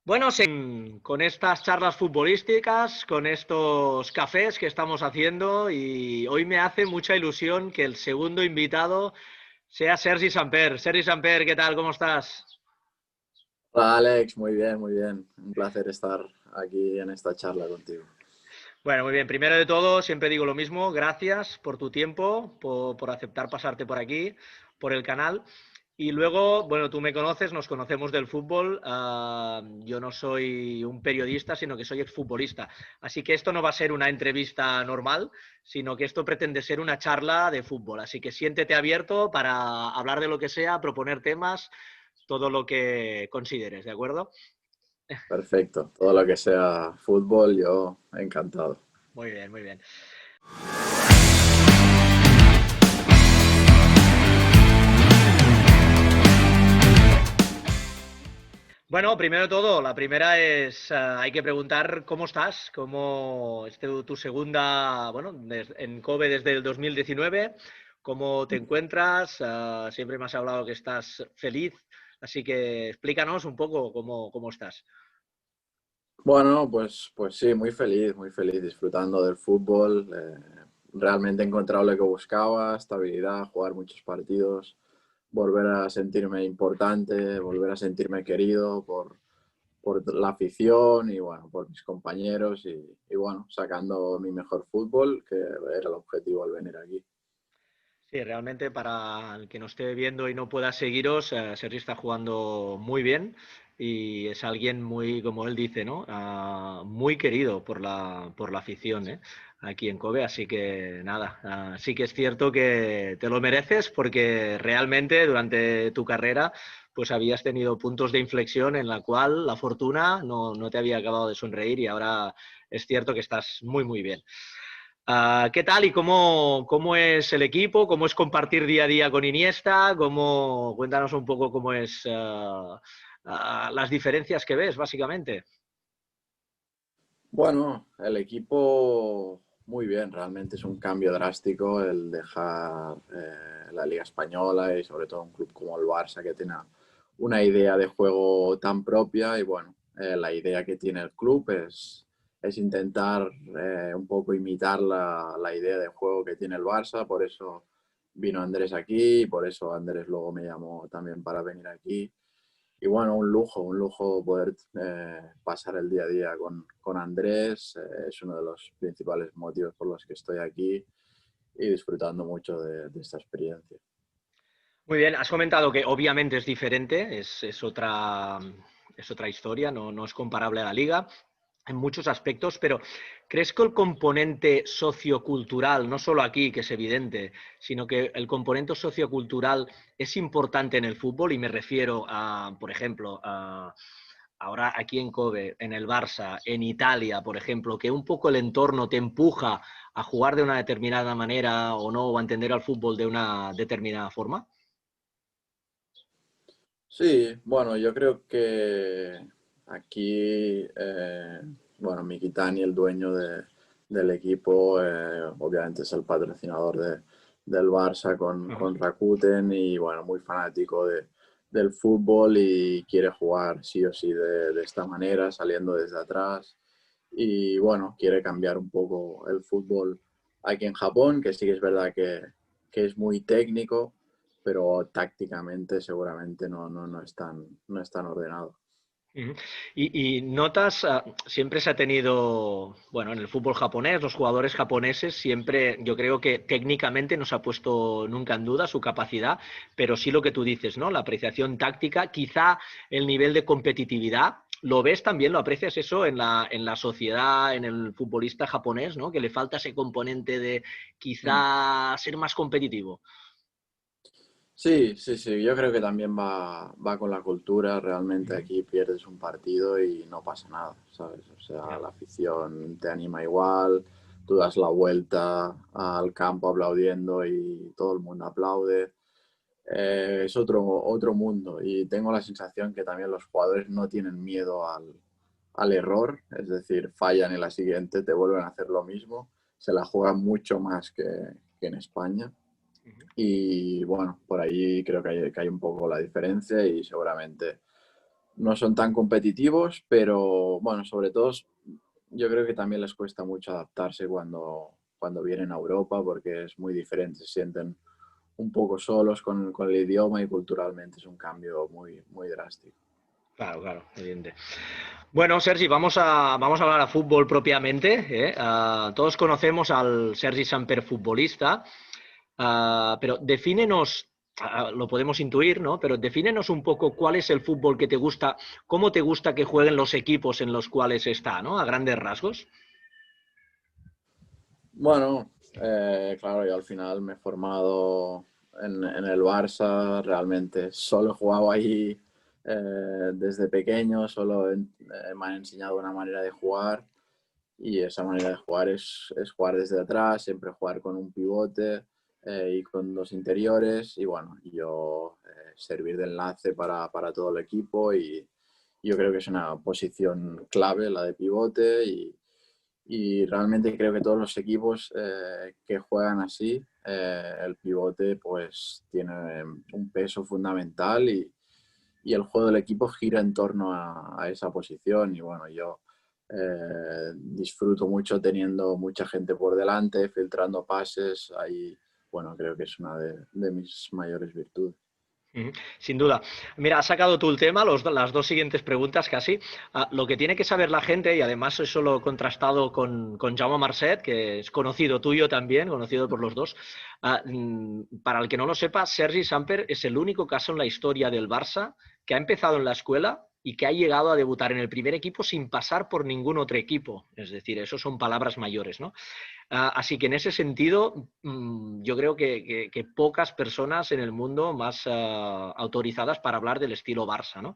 Bueno, con estas charlas futbolísticas, con estos cafés que estamos haciendo, y hoy me hace mucha ilusión que el segundo invitado sea Sergi Samper. Sergi Samper, ¿qué tal? ¿Cómo estás? Hola Alex, muy bien, muy bien. Un placer estar aquí en esta charla contigo. Bueno, muy bien. Primero de todo, siempre digo lo mismo. Gracias por tu tiempo, por aceptar pasarte por aquí, por el canal. Y luego, bueno, tú me conoces, nos conocemos del fútbol. Yo no soy un periodista, sino que soy exfutbolista. Así que esto no va a ser una entrevista normal, sino que esto pretende ser una charla de fútbol. Así que siéntete abierto para hablar de lo que sea, proponer temas, todo lo que consideres, ¿de acuerdo? Perfecto. Todo lo que sea fútbol, yo encantado. Muy bien, muy bien. Bueno, primero de todo, la primera es, hay que preguntar cómo estás, cómo es tu segunda, bueno, en Kobe desde el 2019, cómo te encuentras. Siempre me has hablado que estás feliz, así que explícanos un poco cómo estás. Bueno, pues sí, muy feliz, disfrutando del fútbol. Realmente he encontrado lo que buscaba, estabilidad, jugar muchos partidos, volver a sentirme importante, volver a sentirme querido por la afición y bueno, por mis compañeros y bueno, sacando mi mejor fútbol, que era el objetivo al venir aquí. Sí, realmente para el que no esté viendo y no pueda seguiros, Sergi está jugando muy bien y es alguien muy, como él dice, ¿no? Muy querido por la afición, ¿eh? Aquí en Kobe, así que nada, sí que es cierto que te lo mereces porque realmente durante tu carrera pues habías tenido puntos de inflexión en la cual la fortuna no te había acabado de sonreír y ahora es cierto que estás muy, muy bien. ¿Qué tal y cómo es el equipo? ¿Cómo es compartir día a día con Iniesta? Cuéntanos un poco cómo es las diferencias que ves, básicamente. Bueno, el equipo muy bien, realmente es un cambio drástico el dejar la Liga Española y sobre todo un club como el Barça que tiene una idea de juego tan propia y bueno, la idea que tiene el club es intentar un poco imitar la idea de juego que tiene el Barça, por eso vino Andrés aquí y por eso Andrés luego me llamó también para venir aquí. Y bueno, un lujo poder pasar el día a día con Andrés. Es uno de los principales motivos por los que estoy aquí y disfrutando mucho de esta experiencia. Muy bien, has comentado que obviamente es diferente, es otra historia, no es comparable a la liga en muchos aspectos, pero ¿crees que el componente sociocultural, no solo aquí, que es evidente, sino que el componente sociocultural es importante en el fútbol? Y me refiero a, por ejemplo, ahora aquí en Kobe, en el Barça, en Italia, por ejemplo, que un poco el entorno te empuja a jugar de una determinada manera o no, o a entender al fútbol de una determinada forma. Sí, bueno, yo creo que aquí, bueno, Mikitani, el dueño del equipo, obviamente es el patrocinador del Barça Ajá. con Rakuten y, bueno, muy fanático del fútbol y quiere jugar sí o sí de esta manera, saliendo desde atrás. Y, bueno, quiere cambiar un poco el fútbol aquí en Japón, que sí que es verdad que es muy técnico pero tácticamente seguramente no es tan ordenado. Ujú. Y notas, siempre se ha tenido, bueno, en el fútbol japonés, los jugadores japoneses siempre, yo creo que técnicamente no se ha puesto nunca en duda su capacidad, pero sí lo que tú dices, ¿no? La apreciación táctica, quizá el nivel de competitividad. ¿Lo ves también, lo aprecias eso en la sociedad, en el futbolista japonés, ¿no? Que le falta ese componente de quizá ser más competitivo. Sí, sí, sí, yo creo que también va con la cultura. Realmente Ujú. aquí pierdes un partido y no pasa nada, ¿sabes? O sea, Ya. la afición te anima igual, tú das la vuelta al campo aplaudiendo y todo el mundo aplaude. Es otro mundo y tengo la sensación que también los jugadores no tienen miedo al error, es decir, fallan en la siguiente, te vuelven a hacer lo mismo, se la juegan mucho más que en España. Ujú. Y bueno, por ahí creo que hay un poco la diferencia y seguramente no son tan competitivos, pero bueno, sobre todo yo creo que también les cuesta mucho adaptarse cuando vienen a Europa porque es muy diferente, se sienten un poco solos con el idioma y culturalmente es un cambio muy drástico. Claro, claro, evidente. Bueno, Sergi, vamos a hablar a fútbol propiamente. ¿Eh? Todos conocemos al Sergi Samper futbolista, pero defínenos, lo podemos intuir, ¿no? Pero defínenos un poco cuál es el fútbol que te gusta, cómo te gusta que jueguen los equipos en los cuales está, ¿no? A grandes rasgos. Bueno, claro, yo al final me he formado en el Barça, realmente solo he jugado ahí desde pequeño, me han enseñado una manera de jugar y esa manera de jugar es jugar desde atrás, siempre jugar con un pivote y con dos interiores y bueno, yo servir de enlace para todo el equipo y yo creo que es una posición clave la de pivote y realmente creo que todos los equipos que juegan así, el pivote pues tiene un peso fundamental y el juego del equipo gira en torno a esa posición y bueno, yo disfruto mucho teniendo mucha gente por delante, filtrando pases, ahí bueno, creo que es una de mis mayores virtudes. Sin duda. Mira, has sacado tú el tema, las dos siguientes preguntas casi. Lo que tiene que saber la gente, y además eso lo he contrastado con Jaume Marcet, que es conocido tuyo también, conocido por los dos. Para el que no lo sepa, Sergi Samper es el único caso en la historia del Barça que ha empezado en la escuela y que ha llegado a debutar en el primer equipo sin pasar por ningún otro equipo. Es decir, eso son palabras mayores, ¿no? Así que en ese sentido, yo creo que pocas personas en el mundo más autorizadas para hablar del estilo Barça, ¿no?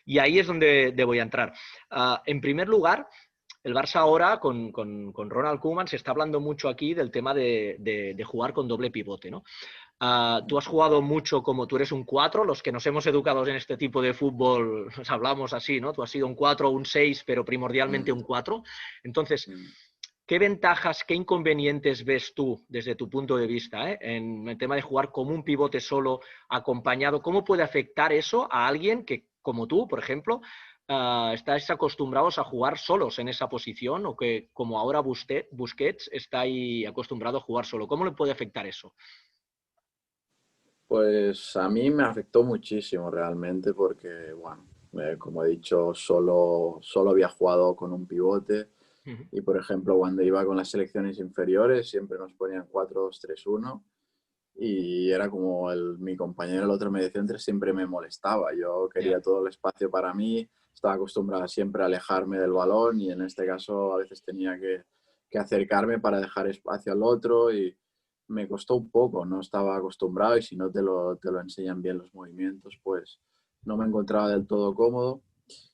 Y ahí es donde voy a entrar. En primer lugar, el Barça ahora con Ronald Koeman se está hablando mucho aquí del tema de jugar con doble pivote, ¿no? Tú has jugado mucho como tú eres un 4, los que nos hemos educado en este tipo de fútbol nos hablamos así, ¿no? Tú has sido un 4 o un 6, pero primordialmente Mm, un 4. Entonces, mm. ¿qué ventajas, qué inconvenientes ves tú desde tu punto de vista en el tema de jugar como un pivote solo, acompañado? ¿Cómo puede afectar eso a alguien que, como tú, por ejemplo, estáis acostumbrados a jugar solos en esa posición o que, como ahora Busquets, está ahí acostumbrado a jugar solo? ¿Cómo le puede afectar eso? Pues a mí me afectó muchísimo realmente porque, bueno, como he dicho, solo había jugado con un pivote Uh -huh. y, por ejemplo, cuando iba con las selecciones inferiores siempre nos ponían 4-2-3-1 y era como mi compañero, el otro mediocentro, siempre me molestaba. Yo Yeah. quería todo el espacio para mí, estaba acostumbrado siempre a alejarme del balón y en este caso a veces tenía que acercarme para dejar espacio al otro y me costó un poco, no estaba acostumbrado y si no te lo enseñan bien los movimientos, pues no me encontraba del todo cómodo.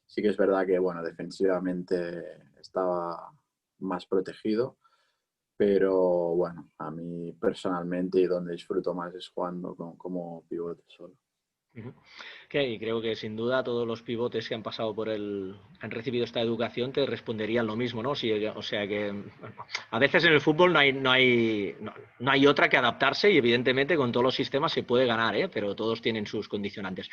Sí que es verdad que, bueno, defensivamente estaba más protegido, pero bueno, a mí personalmente y donde disfruto más es jugando como pivote solo. Uh -huh. Y creo que sin duda todos los pivotes que han pasado por han recibido esta educación te responderían lo mismo, ¿no? Sí, o sea que a veces en el fútbol no hay otra que adaptarse y evidentemente con todos los sistemas se puede ganar, ¿eh? Pero todos tienen sus condicionantes.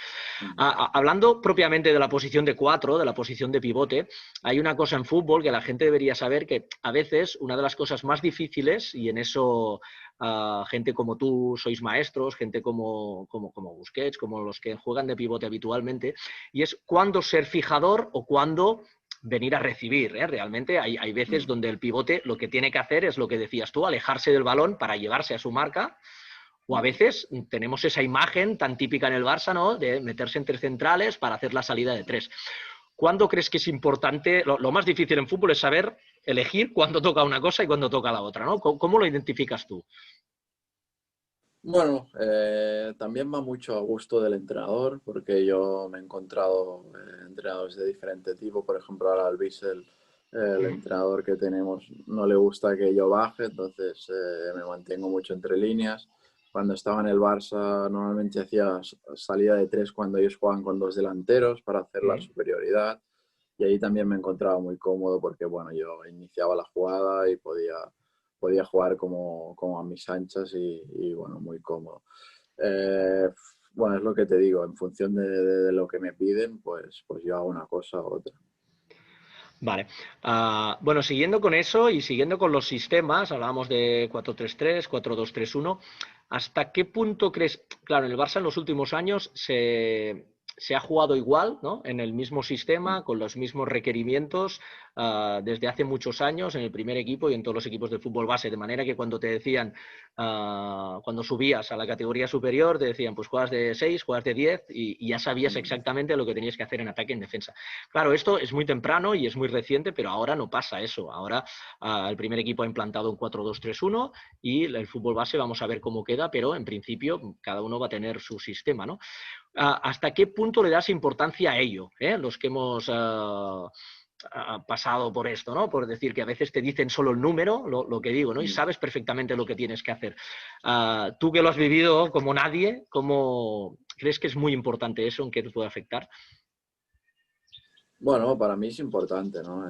Hablando propiamente de la posición de 4, de la posición de pivote, hay una cosa en fútbol que la gente debería saber que a veces una de las cosas más difíciles, y en eso gente como tú sois maestros, gente como Busquets, como los que juegan de pivote habitualmente, y es cuándo ser fijador o cuándo venir a recibir. Realmente hay veces donde el pivote lo que tiene que hacer es lo que decías tú, alejarse del balón para llevarse a su marca, o a veces tenemos esa imagen tan típica en el Barça, ¿no? De meterse entre centrales para hacer la salida de tres. ¿Cuándo crees que es importante? Lo más difícil en fútbol es saber elegir cuándo toca una cosa y cuándo toca la otra, ¿no? ¿Cómo lo identificas tú? Bueno, también va mucho a gusto del entrenador, porque yo me he encontrado entrenadores de diferente tipo. Por ejemplo, ahora al Bissell, el entrenador que tenemos, no le gusta que yo baje, entonces me mantengo mucho entre líneas. Cuando estaba en el Barça, normalmente hacía salida de tres cuando ellos juegan con dos delanteros para hacer la superioridad. Y ahí también me encontraba muy cómodo porque, bueno, yo iniciaba la jugada y podía jugar como a mis anchas y bueno, muy cómodo. Eh, bueno, es lo que te digo, en función de lo que me piden, pues yo hago una cosa u otra. Vale. Bueno, siguiendo con eso y siguiendo con los sistemas, hablábamos de 4-3-3, 4-2-3-1. ¿Hasta qué punto crees? Claro, en el Barça en los últimos años se ha jugado igual, ¿no? En el mismo sistema, con los mismos requerimientos, desde hace muchos años en el primer equipo y en todos los equipos de fútbol base. De manera que cuando te decían, cuando subías a la categoría superior, te decían, pues juegas de 6, juegas de 10 y ya sabías exactamente lo que tenías que hacer en ataque y en defensa. Claro, esto es muy temprano y es muy reciente, pero ahora no pasa eso. Ahora el primer equipo ha implantado un 4-2-3-1 y el fútbol base vamos a ver cómo queda, pero en principio cada uno va a tener su sistema, ¿no? ¿Hasta qué punto le das importancia a ello? Los que hemos pasado por esto, ¿no? Por decir que a veces te dicen solo el número, lo que digo, ¿no? Y sabes perfectamente lo que tienes que hacer. Tú que lo has vivido como nadie, ¿cómo crees que es muy importante eso en qué te puede afectar? Bueno, para mí es importante, ¿no?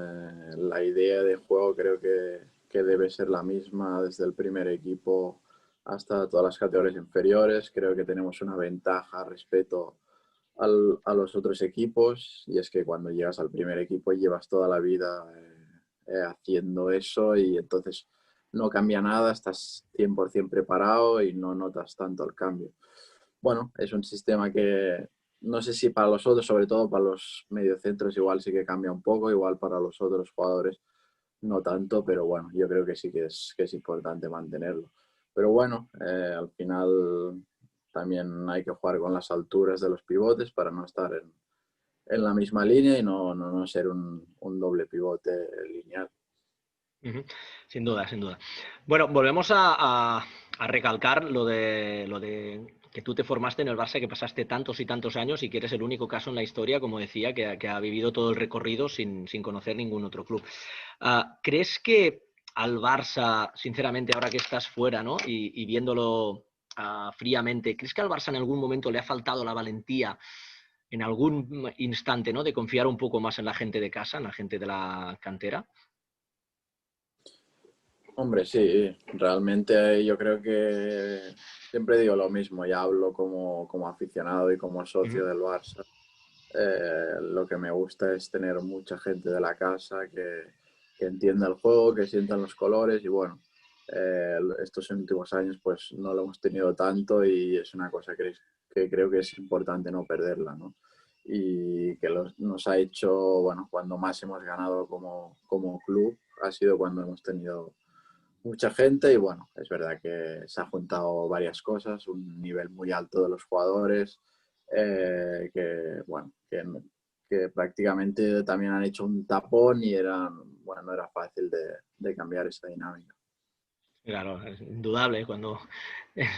La idea de juego creo que debe ser la misma desde el primer equipo hasta todas las categorías inferiores. Creo que tenemos una ventaja respecto a los otros equipos y es que cuando llegas al primer equipo llevas toda la vida haciendo eso y entonces no cambia nada, estás 100% preparado y no notas tanto el cambio. Bueno, es un sistema que no sé si para los otros, sobre todo para los mediocentros, igual sí que cambia un poco, igual para los otros jugadores no tanto, pero bueno, yo creo que sí que es importante mantenerlo. Pero bueno, al final también hay que jugar con las alturas de los pivotes para no estar en la misma línea y no ser un doble pivote lineal. Sin duda, sin duda. Bueno, volvemos a recalcar lo de que tú te formaste en el Barça, que pasaste tantos y tantos años y que eres el único caso en la historia, como decía, que ha vivido todo el recorrido sin conocer ningún otro club. ¿Crees que al Barça, sinceramente, ahora que estás fuera, ¿no? Y viéndolo fríamente, ¿crees que al Barça en algún momento le ha faltado la valentía en algún instante, ¿no? De confiar un poco más en la gente de casa, en la gente de la cantera? Hombre, sí, realmente yo creo que siempre digo lo mismo, ya hablo como aficionado y como socio Ujú. del Barça. Lo que me gusta es tener mucha gente de la casa que entienda el juego, que sientan los colores y bueno, estos últimos años pues no lo hemos tenido tanto y es una cosa que creo que es importante no perderla, ¿no? Y que nos ha hecho, bueno, cuando más hemos ganado como club ha sido cuando hemos tenido mucha gente y bueno, es verdad que se ha juntado varias cosas, un nivel muy alto de los jugadores, que bueno, que prácticamente también han hecho un tapón y bueno, no era fácil de cambiar esa dinámica. Claro, es indudable. Cuando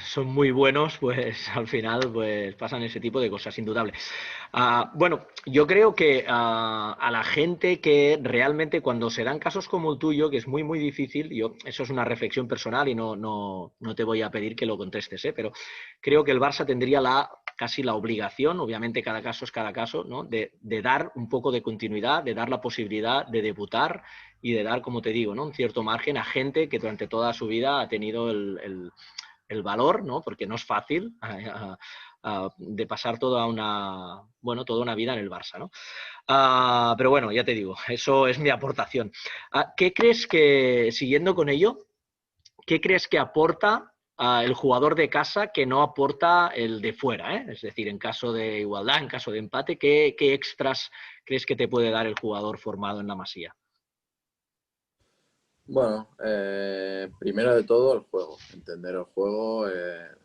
son muy buenos, pues al final pues pasan ese tipo de cosas, indudable. Bueno, yo creo que a la gente que realmente cuando se dan casos como el tuyo, que es muy, muy difícil, eso es una reflexión personal y no te voy a pedir que lo contestes, ¿eh? Pero creo que el Barça tendría casi la obligación, obviamente cada caso es cada caso, ¿no? De dar un poco de continuidad, de dar la posibilidad de debutar y de dar, como te digo, ¿no? Un cierto margen a gente que durante toda su vida ha tenido el valor, ¿no? Porque no es fácil de pasar toda una vida en el Barça, ¿no? Pero bueno, ya te digo, eso es mi aportación. ¿Qué crees que, siguiendo con ello, qué crees que aporta el jugador de casa que no aporta el de fuera? Es decir, en caso de igualdad, en caso de empate, ¿qué extras crees que te puede dar el jugador formado en la Masía? Bueno, primero de todo el juego, entender el juego,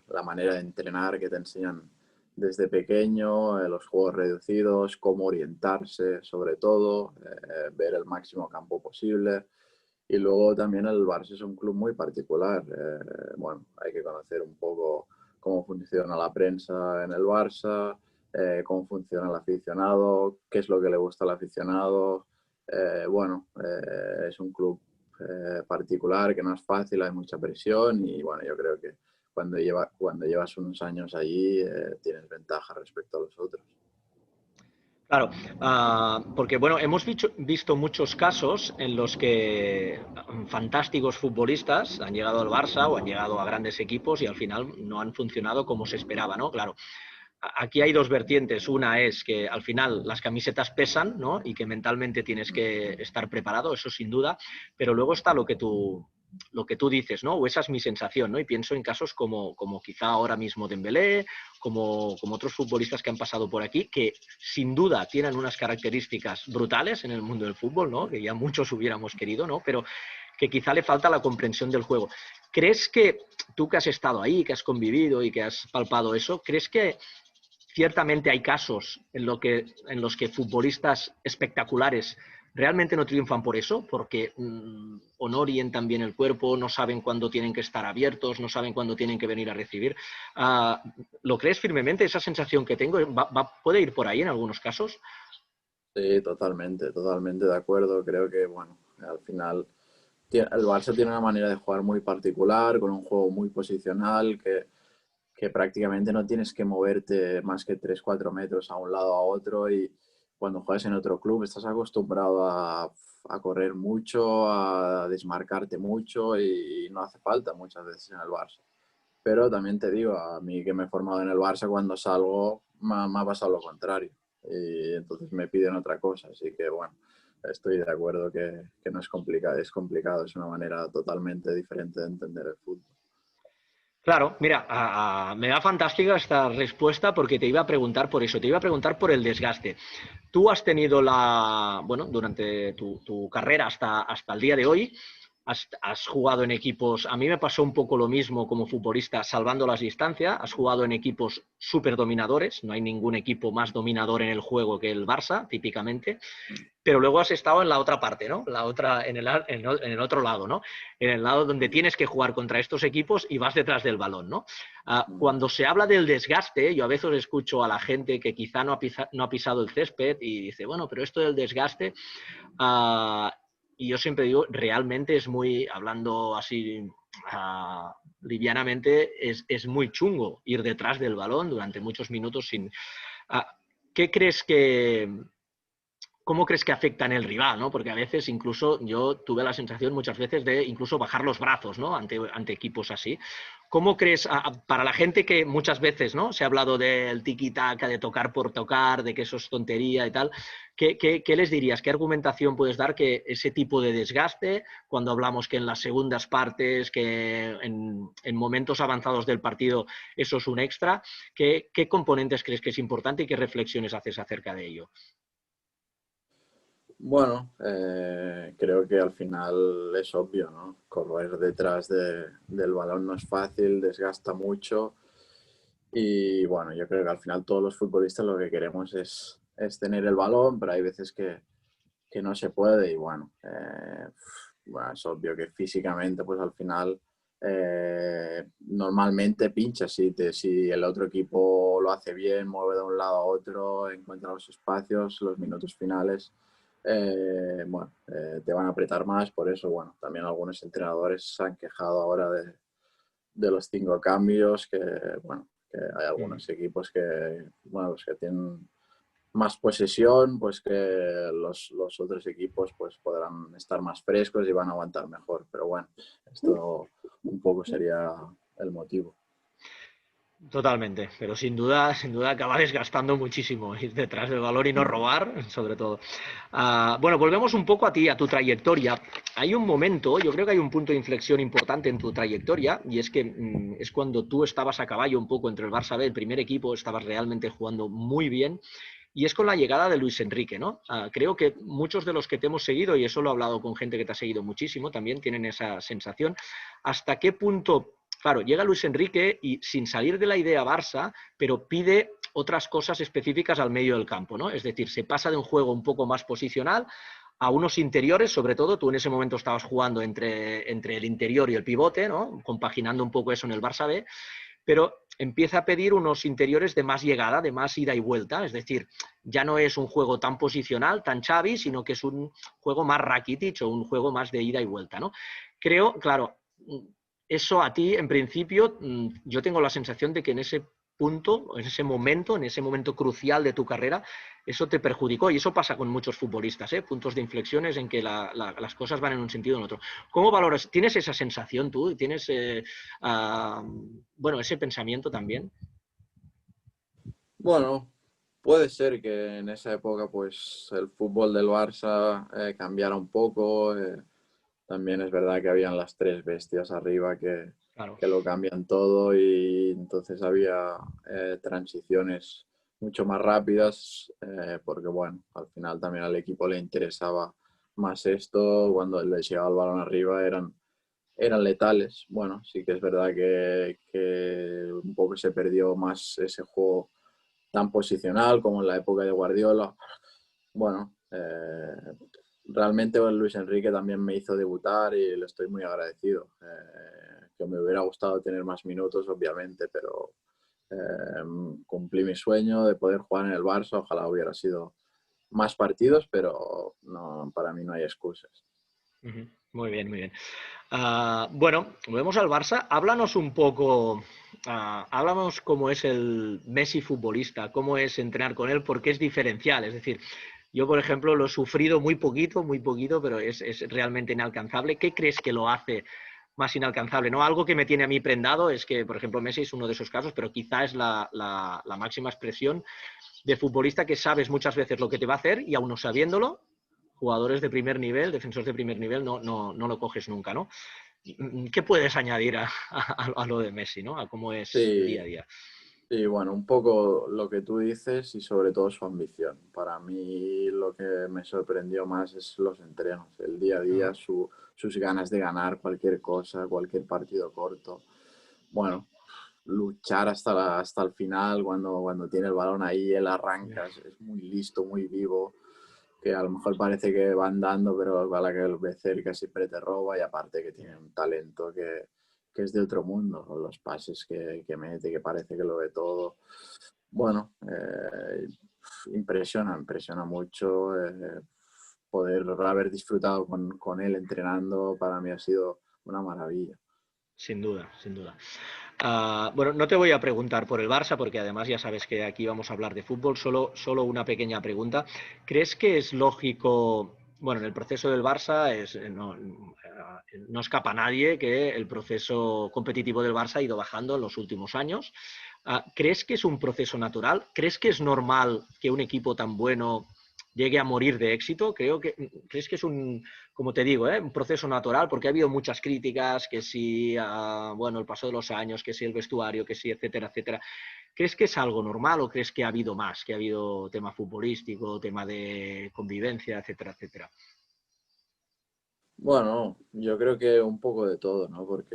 la manera de entrenar que te enseñan desde pequeño, los juegos reducidos, cómo orientarse sobre todo, ver el máximo campo posible. Y luego también el Barça es un club muy particular. Bueno, hay que conocer un poco cómo funciona la prensa en el Barça, cómo funciona el aficionado, qué es lo que le gusta al aficionado. Bueno, es un club particular, que no es fácil, hay mucha presión y bueno, yo creo que cuando llevas unos años allí tienes ventaja respecto a los otros. Claro, porque bueno, hemos visto muchos casos en los que fantásticos futbolistas han llegado al Barça o han llegado a grandes equipos y al final no han funcionado como se esperaba, ¿no? Claro, aquí hay dos vertientes. Una es que al final las camisetas pesan, ¿no? Y que mentalmente tienes que estar preparado, eso sin duda, pero luego está lo que tú dices, ¿no? O esa es mi sensación, ¿no? Y pienso en casos como quizá ahora mismo Dembélé, como otros futbolistas que han pasado por aquí, que sin duda tienen unas características brutales en el mundo del fútbol, ¿no? Que ya muchos hubiéramos querido, ¿no? Pero que quizá le falta la comprensión del juego. ¿Crees que tú que has estado ahí, que has convivido y que has palpado eso, crees que ciertamente hay casos en los que futbolistas espectaculares realmente no triunfan por eso, porque o no orientan bien el cuerpo, no saben cuándo tienen que estar abiertos, no saben cuándo tienen que venir a recibir? ¿Lo crees firmemente? ¿Esa sensación que tengo puede ir por ahí en algunos casos? Sí, totalmente, totalmente de acuerdo. Creo que, bueno, al final el Barça tiene una manera de jugar muy particular, con un juego muy posicional, que prácticamente no tienes que moverte más que 3 4 metros a un lado a otro, y cuando juegas en otro club estás acostumbrado a correr mucho, a desmarcarte mucho, y no hace falta muchas veces en el Barça. Pero también te digo, a mí que me he formado en el Barça, cuando salgo me ha pasado lo contrario. Y entonces me piden otra cosa. Así que bueno, estoy de acuerdo que no es complicado, es una manera totalmente diferente de entender el fútbol. Claro, mira, me da fantástica esta respuesta porque te iba a preguntar por eso, te iba a preguntar por el desgaste. Tú has tenido bueno, durante tu carrera hasta el día de hoy, has jugado en equipos, a mí me pasó un poco lo mismo como futbolista, salvando las distancias, has jugado en equipos súper dominadores, no hay ningún equipo más dominador en el juego que el Barça, típicamente, pero luego has estado en la otra parte, ¿no? La otra, en el otro lado, ¿no? En el lado donde tienes que jugar contra estos equipos y vas detrás del balón, ¿no? Cuando se habla del desgaste, yo a veces escucho a la gente que quizá no ha pisado el césped y dice, bueno, pero esto del desgaste, y yo siempre digo, realmente es muy, hablando así livianamente, es muy chungo ir detrás del balón durante muchos minutos sin... Uh, ¿Qué crees que, cómo crees que afecta en el rival, ¿no? Porque a veces incluso yo tuve la sensación muchas veces de incluso bajar los brazos, ¿no? Ante equipos así. ¿Cómo crees, para la gente que muchas veces, ¿no? Se ha hablado del tiki-taka, de tocar por tocar, de que eso es tontería y tal, ¿qué les dirías? ¿Qué argumentación puedes dar que ese tipo de desgaste, cuando hablamos que en las segundas partes, que en momentos avanzados del partido eso es un extra, ¿qué componentes crees que es importante y qué reflexiones haces acerca de ello? Bueno, creo que al final es obvio, ¿no? Correr detrás del balón no es fácil, desgasta mucho, y bueno, yo creo que al final todos los futbolistas lo que queremos es tener el balón, pero hay veces que no se puede, y bueno, bueno, es obvio que físicamente pues al final normalmente pinchas si el otro equipo lo hace bien, mueve de un lado a otro, encuentra los espacios, los minutos finales, bueno, te van a apretar más. Por eso, bueno, también algunos entrenadores se han quejado ahora de los 5 cambios, que bueno, que hay algunos equipos que, bueno, los que tienen más posesión, pues que los otros equipos pues podrán estar más frescos y van a aguantar mejor. Pero bueno, esto un poco sería el motivo. Totalmente, pero sin duda acaba desgastando muchísimo ir detrás del valor y no robar, sobre todo. Bueno, volvemos un poco a ti, a tu trayectoria. Hay un momento, yo creo que hay un punto de inflexión importante en tu trayectoria, y es que es cuando tú estabas a caballo un poco entre el Barça B, el primer equipo, estabas realmente jugando muy bien, y es con la llegada de Luis Enrique, ¿no? Creo que muchos de los que te hemos seguido, y eso lo he hablado con gente que te ha seguido muchísimo, también tienen esa sensación. ¿Hasta qué punto? Claro, llega Luis Enrique y sin salir de la idea Barça, pero pide otras cosas específicas al medio del campo, ¿no? Es decir, se pasa de un juego un poco más posicional a unos interiores, sobre todo, tú en ese momento estabas jugando entre el interior y el pivote, ¿no? Compaginando un poco eso en el Barça B, pero empieza a pedir unos interiores de más llegada, de más ida y vuelta, es decir, ya no es un juego tan posicional, tan Xavi, sino que es un juego más Rakitic o un juego más de ida y vuelta, ¿no? Creo, claro, eso a ti, en principio, yo tengo la sensación de que en ese punto, en ese momento crucial de tu carrera, eso te perjudicó. Y eso pasa con muchos futbolistas, ¿eh? Puntos de inflexiones en que las cosas van en un sentido o en otro. ¿Cómo valoras? ¿Tienes esa sensación tú? ¿Tienes bueno, ese pensamiento también? Bueno, puede ser que en esa época pues el fútbol del Barça cambiara un poco. También es verdad que habían las tres bestias arriba Claro. que lo cambian todo y entonces había transiciones mucho más rápidas porque bueno, al final también al equipo le interesaba más esto. Cuando les llegaba el balón arriba eran letales. Bueno, sí que es verdad que un poco se perdió más ese juego tan posicional como en la época de Guardiola. Bueno, realmente Luis Enrique también me hizo debutar y le estoy muy agradecido. Que me hubiera gustado tener más minutos, obviamente, pero cumplí mi sueño de poder jugar en el Barça. Ojalá hubiera sido más partidos, pero no, para mí no hay excusas. Ujú. Muy bien, muy bien. Bueno, volvemos al Barça. Háblanos un poco, háblanos cómo es el Messi futbolista, cómo es entrenar con él, porque es diferencial. Es decir, yo, por ejemplo, lo he sufrido muy poquito, pero es realmente inalcanzable. ¿Qué crees que lo hace más inalcanzable? ¿No? Algo que me tiene a mí prendado es que, por ejemplo, Messi es uno de esos casos, pero quizá es la máxima expresión de futbolista que sabes muchas veces lo que te va a hacer y aun no sabiéndolo, jugadores de primer nivel, defensores de primer nivel, no lo coges nunca, ¿no? ¿Qué puedes añadir a lo de Messi, ¿no? A cómo es el día Sí, a día. sí, bueno, un poco lo que tú dices y sobre todo su ambición. Para mí lo que me sorprendió más es los entrenos, el día a día, Ajá. sus ganas de ganar cualquier cosa, cualquier partido corto. Bueno, luchar hasta el final cuando tiene el balón ahí, él arranca, es muy listo, muy vivo, que a lo mejor parece que va andando, pero a la que lo ve cerca siempre te roba y aparte que tiene un talento que es de otro mundo, con los pases que mete, que parece que lo ve todo. Bueno, impresiona mucho. Poder haber disfrutado con él entrenando para mí ha sido una maravilla. Sin duda, sin duda. Bueno, no te voy a preguntar por el Barça, porque además ya sabes que aquí vamos a hablar de fútbol. Solo una pequeña pregunta. ¿Crees que es lógico, bueno, en el proceso del Barça no escapa a nadie que el proceso competitivo del Barça ha ido bajando en los últimos años? ¿Crees que es un proceso natural? ¿Crees que es normal que un equipo tan bueno llegue a morir de éxito? ¿Crees que es como te digo, un proceso natural? Porque ha habido muchas críticas, que si, bueno, el paso de los años, que si el vestuario, que si, etcétera, etcétera. ¿Crees que es algo normal o crees que ha habido más? Que ha habido tema futbolístico, tema de convivencia, etcétera, etcétera. Bueno, yo creo que un poco de todo, ¿no? Porque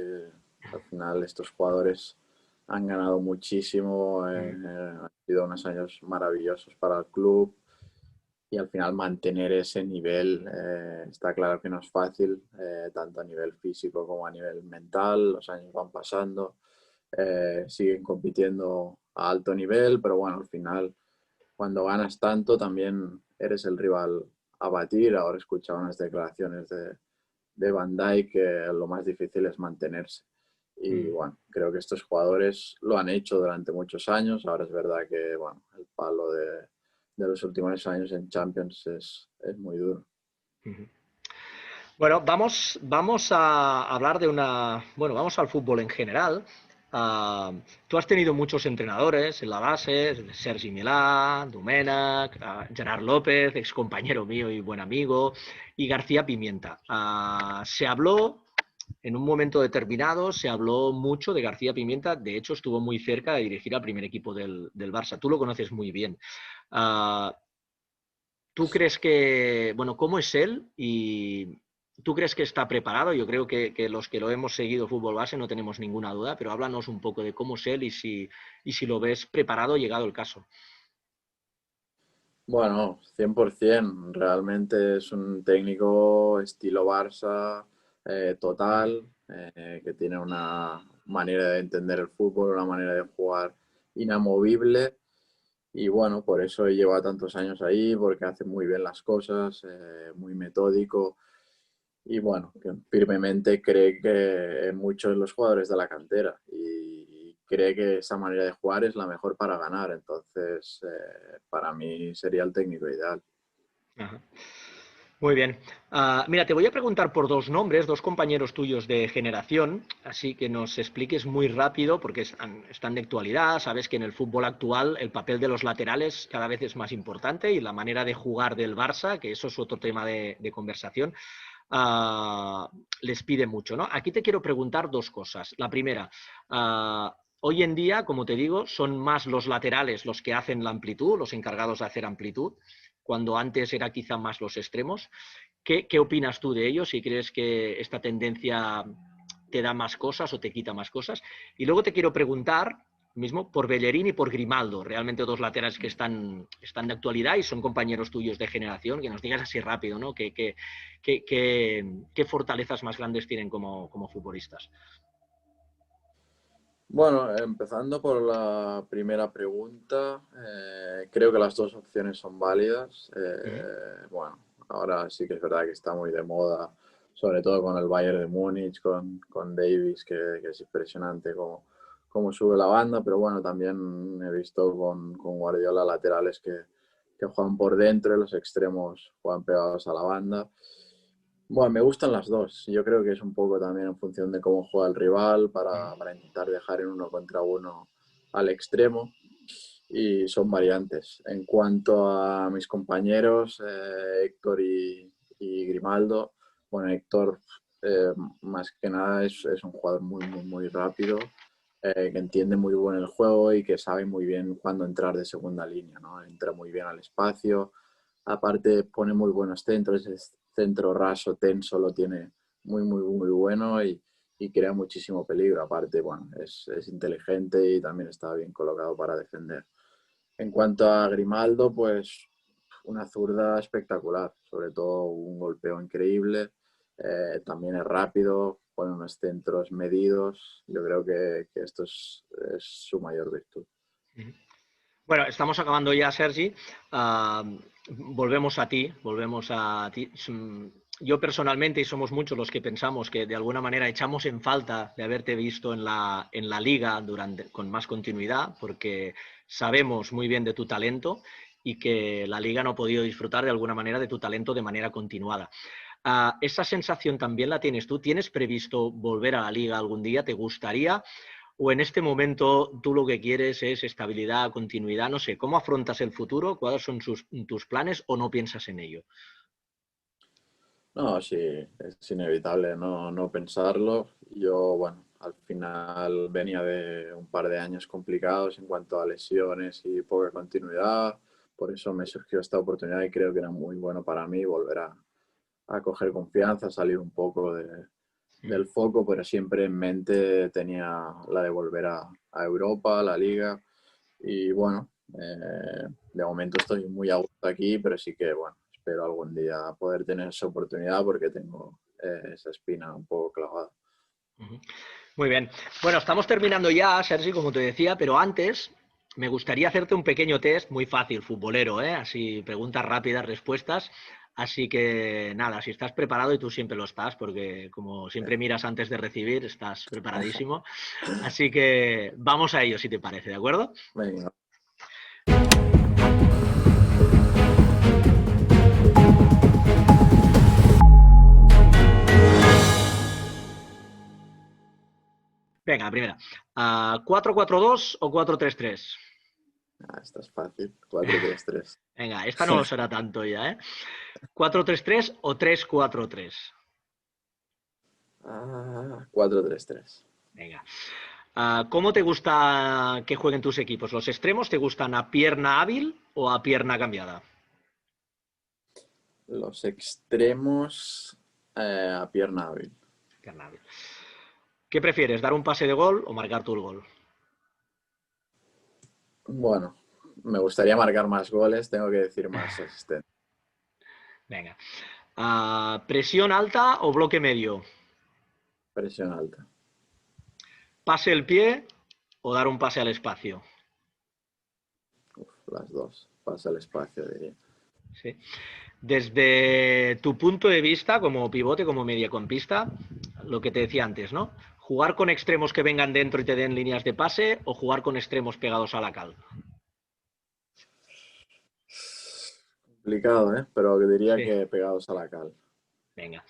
al final estos jugadores han ganado muchísimo, Mm. han sido unos años maravillosos para el club y al final mantener ese nivel está claro que no es fácil, tanto a nivel físico como a nivel mental. Los años van pasando, siguen compitiendo a alto nivel, pero bueno, al final cuando ganas tanto también eres el rival a batir. Ahora escuchaba unas declaraciones de Van Dijk que lo más difícil es mantenerse. Y Mm. bueno, creo que estos jugadores lo han hecho durante muchos años. Ahora es verdad que bueno, el palo de los últimos años en Champions es muy duro. Mm. Bueno, vamos a hablar de bueno, vamos al fútbol en general. Tú has tenido muchos entrenadores en la base, Sergi Milà, Domènech, Gerard López, ex compañero mío y buen amigo, y García Pimienta. Se habló, en un momento determinado, se habló mucho de García Pimienta. De hecho, estuvo muy cerca de dirigir al primer equipo del Barça. Tú lo conoces muy bien. Uh, ¿Tú crees que, bueno, cómo es él y tú crees que está preparado? Yo creo que los que lo hemos seguido fútbol base no tenemos ninguna duda, pero háblanos un poco de cómo es él y si lo ves preparado llegado el caso. Bueno, 100%. Realmente es un técnico estilo Barça total, que tiene una manera de entender el fútbol, una manera de jugar inamovible. Y bueno, por eso lleva tantos años ahí, porque hace muy bien las cosas, muy metódico y bueno, que firmemente cree que en muchos de los jugadores de la cantera y cree que esa manera de jugar es la mejor para ganar. Entonces, para mí sería el técnico ideal. Ajá. Muy bien. Mira, te voy a preguntar por dos nombres, dos compañeros tuyos de generación, así que nos expliques muy rápido, porque están de actualidad. Sabes que en el fútbol actual el papel de los laterales cada vez es más importante y la manera de jugar del Barça, que eso es otro tema de conversación, les pide mucho, ¿no? Aquí te quiero preguntar dos cosas. La primera, hoy en día, como te digo, son más los laterales los que hacen la amplitud, los encargados de hacer amplitud, cuando antes era quizá más los extremos. ¿Qué opinas tú de ello? Si crees que esta tendencia te da más cosas o te quita más cosas. Y luego te quiero preguntar mismo por Bellerín y por Grimaldo, realmente dos laterales que están de actualidad y son compañeros tuyos de generación, que nos digas así rápido, ¿no? ¿Qué fortalezas más grandes tienen como futbolistas? Bueno, empezando por la primera pregunta, creo que las dos opciones son válidas. Uh -huh. Bueno, ahora sí que es verdad que está muy de moda, sobre todo con el Bayern de Múnich, con Davis, que es impresionante cómo sube la banda, pero bueno, también he visto con Guardiola laterales que juegan por dentro y los extremos juegan pegados a la banda. Bueno, me gustan las dos. Yo creo que es un poco también en función de cómo juega el rival para intentar dejar en uno contra uno al extremo y son variantes. En cuanto a mis compañeros, Héctor y Grimaldo, bueno, Héctor más que nada es un jugador muy rápido, que entiende muy bien el juego y que sabe muy bien cuándo entrar de segunda línea, ¿no? Entra muy bien al espacio. Aparte pone muy buenos centros, es centro raso, tenso, lo tiene muy bueno y crea muchísimo peligro. Aparte, bueno, es inteligente y también está bien colocado para defender. En cuanto a Grimaldo, pues una zurda espectacular, sobre todo un golpeo increíble, también es rápido, pone unos centros medidos, yo creo que esto es su mayor virtud. Bueno, estamos acabando ya, Sergi. Volvemos a ti, volvemos a ti. Yo personalmente, y somos muchos los que pensamos que de alguna manera echamos en falta de haberte visto en la liga con más continuidad, porque sabemos muy bien de tu talento y que la liga no ha podido disfrutar de alguna manera de tu talento de manera continuada. ¿Esa sensación también la tienes tú? ¿Tienes previsto volver a la liga algún día? ¿Te gustaría? ¿O en este momento tú lo que quieres es estabilidad, continuidad? No sé, ¿cómo afrontas el futuro? ¿Cuáles son tus planes o no piensas en ello? No, sí, es inevitable no pensarlo. Yo, bueno, al final venía de un par de años complicados en cuanto a lesiones y poca continuidad. Por eso me surgió esta oportunidad y creo que era muy bueno para mí volver a coger confianza, salir un poco del foco, pero siempre en mente tenía la de volver a Europa, a la Liga. Y bueno, de momento estoy muy a gusto aquí, pero sí que, bueno, espero algún día poder tener esa oportunidad porque tengo esa espina un poco clavada. Muy bien. Bueno, estamos terminando ya, Sergi, como te decía, pero antes me gustaría hacerte un pequeño test muy fácil, futbolero, ¿eh? Así, preguntas rápidas, respuestas. Así que nada, si estás preparado y tú siempre lo estás, porque como siempre miras antes de recibir, estás preparadísimo. Así que vamos a ello, si te parece, ¿de acuerdo? Venga. Venga, primera. ¿4-4-2 o 4-3-3? Esta es fácil. 4-3-3. Venga, esta no será tanto ya, ¿eh? ¿4-3-3 o 3-4-3? 4-3-3. Venga. ¿Cómo te gusta que jueguen tus equipos? ¿Los extremos te gustan a pierna hábil o a pierna cambiada? Los extremos a pierna hábil. Pierna hábil. ¿Qué prefieres, dar un pase de gol o marcar tú el gol? Bueno, me gustaría marcar más goles, tengo que decir más asistentes. Venga. ¿Presión alta o bloque medio? Presión alta. ¿Pase el pie o dar un pase al espacio? Las dos. Pasa el espacio, diría. Sí. Desde tu punto de vista, como pivote, como mediacampista, lo que te decía antes, ¿no? ¿Jugar con extremos que vengan dentro y te den líneas de pase o jugar con extremos pegados a la cal? Complicado, ¿eh? Pero diría Sí, que pegados a la cal. venga.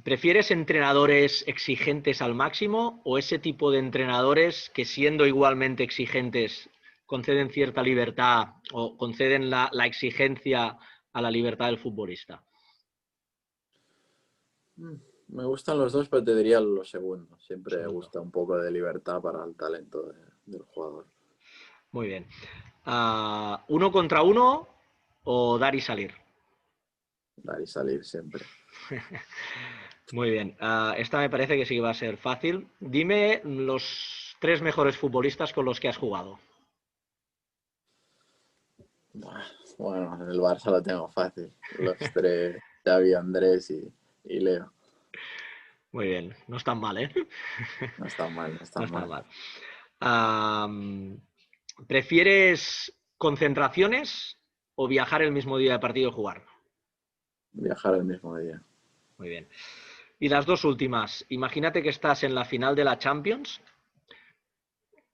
¿Prefieres entrenadores exigentes al máximo o ese tipo de entrenadores que siendo igualmente exigentes conceden cierta libertad o conceden la exigencia a la libertad del futbolista? Mm, Me gustan los dos, pero te diría lo segundo. Siempre Segundo. gusta un poco de libertad para el talento del jugador. Muy bien. ¿Uno contra uno o dar y salir? Dar y salir siempre. Muy bien. Esta me parece que sí que va a ser fácil. Dime los tres mejores futbolistas con los que has jugado. Buah, Bueno, en el Barça lo tengo fácil. Los tres, Xavi, Andrés y Leo. Muy bien. No están mal, ¿eh? No está mal, no No está están mal. mal. Am, ¿Prefieres concentraciones o viajar el mismo día de partido y jugar? Viajar el mismo día. Muy bien. Y las dos últimas. Imagínate que estás en la final de la Champions,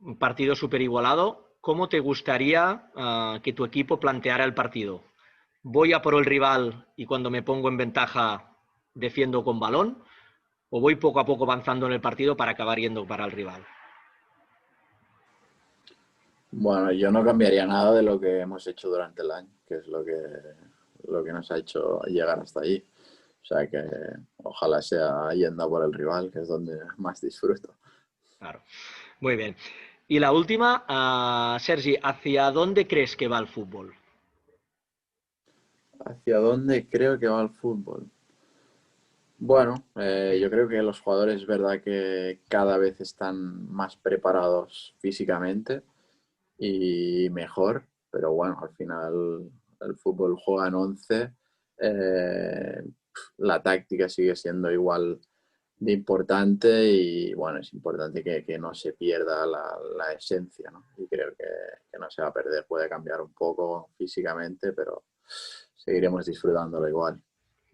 un partido súper igualado. ¿Cómo te gustaría que tu equipo planteara el partido? ¿Voy a por el rival y cuando me pongo en ventaja defiendo con balón? ¿O voy poco a poco avanzando en el partido para acabar yendo para el rival? Bueno, yo no cambiaría nada de lo que hemos hecho durante el año, que es lo que nos ha hecho llegar hasta allí. O sea que ojalá sea yendo a por el rival, que es donde más disfruto. Claro. Muy bien. Y la última, Sergi, ¿hacia dónde crees que va el fútbol? ¿Hacia dónde creo que va el fútbol? Bueno, yo creo que los jugadores es verdad que cada vez están más preparados físicamente y mejor, pero bueno, al final el fútbol juega en 11, eh, la táctica sigue siendo igual de importante y bueno, es importante que no se pierda la esencia, ¿no? Y creo que no se va a perder, puede cambiar un poco físicamente, pero seguiremos disfrutándolo igual.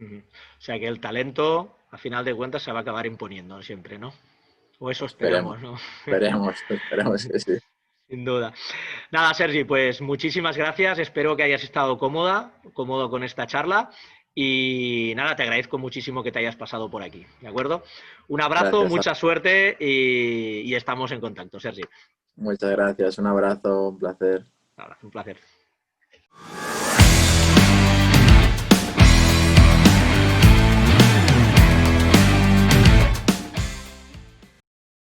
Ujú. O sea que el talento, a final de cuentas, se va a acabar imponiendo siempre, ¿no? O eso Esperemos, esperamos, ¿no? esperemos que sí. Sin duda. Nada, Sergi, pues muchísimas gracias. Espero que hayas estado cómodo con esta charla. Y nada, te agradezco muchísimo que te hayas pasado por aquí, ¿de acuerdo? Un abrazo, Gracias, mucha suerte y estamos en contacto, Sergi. muchas gracias, un abrazo, un placer. Un abrazo, un placer.